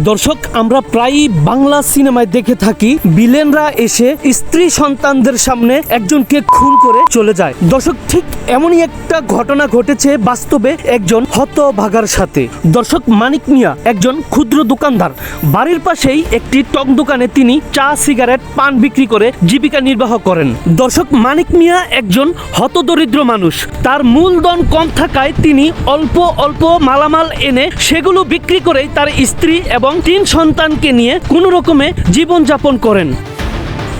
দর্শক, আমরা প্রায়ই বাংলা সিনেমায় দেখে থাকি ভিলেনরা এসে স্ত্রী সন্তানদের সামনে একজনকে খুন করে চলে যায়। দর্শক, ঠিক এমনই একটা ঘটনা ঘটেছে বাস্তবে একজন হতভাগার সাথে। দর্শক, মানিক মিয়া একজন ক্ষুদ্র দোকানদার। বাড়ির পাশেই একটি টক দোকানে তিনি চা, সিগারেট, পান বিক্রি করে জীবিকা নির্বাহ করেন। দর্শক, মানিক মিয়া একজন হতদরিদ্র মানুষ। তার মূলধন কম থাকায় তিনি অল্প অল্প মালামাল এনে সেগুলো বিক্রি করেই তার স্ত্রী এবং 3 সন্তানকে নিয়ে কোনো রকমে জীবনযাপন করেন।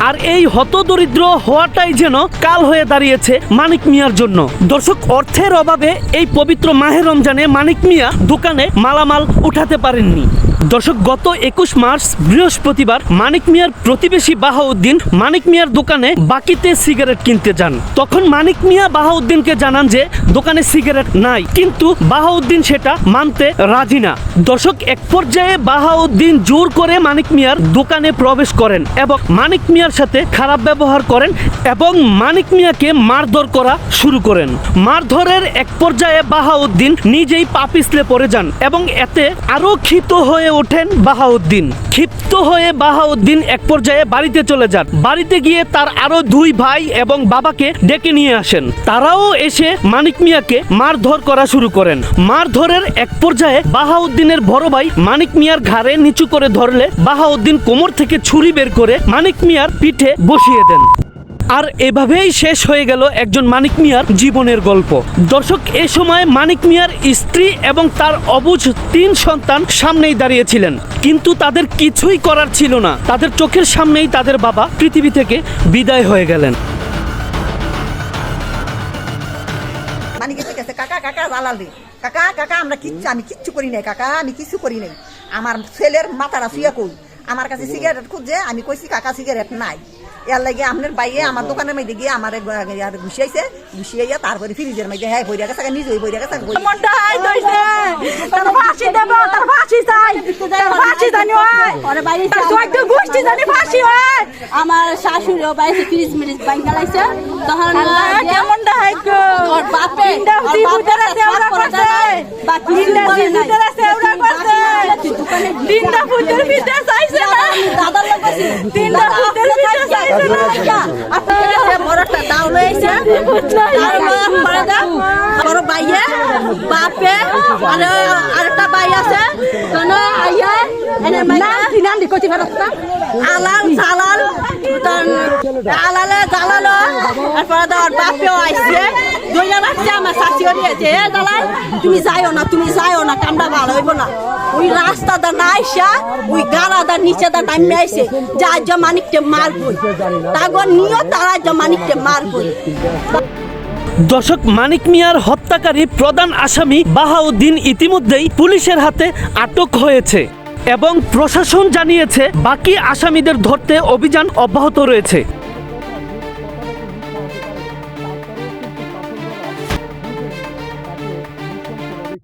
আর এই হতদরিদ্র হওয়াটাই যেন কাল হয়ে দাঁড়িয়েছে মানিক মিয়ার জন্য। দর্শক, অর্থের অভাবে এই পবিত্র মাহে রমজানে মানিক মিয়া দোকানে মালামাল উঠাতে পারেননি। দর্শক, গত 21 মার্চ বৃহস্পতিবার মানিক মিয়ার প্রতিবেশী বাহাউদ্দিন মানিক মিয়ার দোকানে বাকিতে সিগারেট কিনতে যান। তখন মানিক মিয়া বাহাউদ্দিনকে জানান যে দোকানে সিগারেট নাই, কিন্তু বাহাউদ্দিন সেটা মানতে রাজি না। দর্শক, এক পর্যায়ে বাহাউদ্দিন জোর করে মানিক মিয়ার দোকানে প্রবেশ করেন এবং মানিক মিয়ার সাথে খারাপ ব্যবহার করেন এবং মানিক মিয়াকে মারধর করা শুরু করেন। মারধরের এক পর্যায়ে বাহাউদ্দিন নিজেই পা পিছলে পড়ে যান এবং এতে আরো ক্ষিপ্ত হয়ে ওঠেন বাহাউদ্দিন। ক্ষিপ্ত হয়ে বাহাউদ্দিন এক পর্যায়ে বাড়িতে চলে যান। বাড়িতে গিয়ে তার আরো 2 ভাই এবং বাবাকে ডেকে নিয়ে আসেন। তারাও এসে মানিক মিয়াকে মারধর করা শুরু করেন। মারধরের এক পর্যায়ে বাহাউদ্দিনের বড় ভাই মানিক মিয়ার ঘাড়ে নিচু করে ধরলে বাহাউদ্দিন কোমর থেকে ছুরি বের করে মানিক মিয়ার পিঠে বসিয়ে দেন। আর এভাবেই শেষ হয়ে গেল একজন মানিক মিয়ার জীবনের গল্প। দর্শক, এ সময় মানিক মিয়ার স্ত্রী এবং তার অবুঝ 3 সন্তান সামনেই দাঁড়িয়েছিলেন, কিন্তু তাদের কিছুই করার ছিল না। তাদের চোখের সামনেই তাদের বাবা পৃথিবী থেকে বিদায় হয়ে গেলেন। আমি কিচ্ছু করি নাই কাকা, আমি কিছু করি নাই। আমার ছেলের মাথাটা শুয়ে কই আমার কাছে সিগারেট খুঁজছে, আমি কইছি কাকা সিগারেট নাই। এর লাগে আপনার বাইয়ে আমার দোকানের মধ্যে গিয়ে আমার ঘুষিয়েছে, ঘুষিয়ে তারপরে ফ্রিজের মধ্যে হ্যাঁ বইরা গেছে, নিজেই বইরা গেছে। আমার শাশুড়িও বাইরে ফ্রিজ মিরিজ বাইন গেলাইছে, তখন বড় বাইয়ে বাপে আরেকটা বাই আছে আলাল জালাল আলালে জালালো, তারপরে ওর বাপেও আসছে। 2 জন আসছে, আমার শাশুড়ি দিয়েছে হে জালাল তুমি যাইও না, তুমি যাইও না, কামটা ভালো হইব না। ওই রাস্তাটা না আইসা ওই গাড়াদার নিচেটা নামে আইসে যে আজ মানিককে মারবই, তারপর নিয়েও তারা আজ মানিককে মারবই। দর্শক, মানিক মিয়ার হত্যাকারী প্রধান আসামি বাহাউদ্দিন ইতিমধ্যেই পুলিশের হাতে আটক হয়েছে এবং প্রশাসন জানিয়েছে বাকি আসামিদের ধরতে অভিযান অব্যাহত রয়েছে।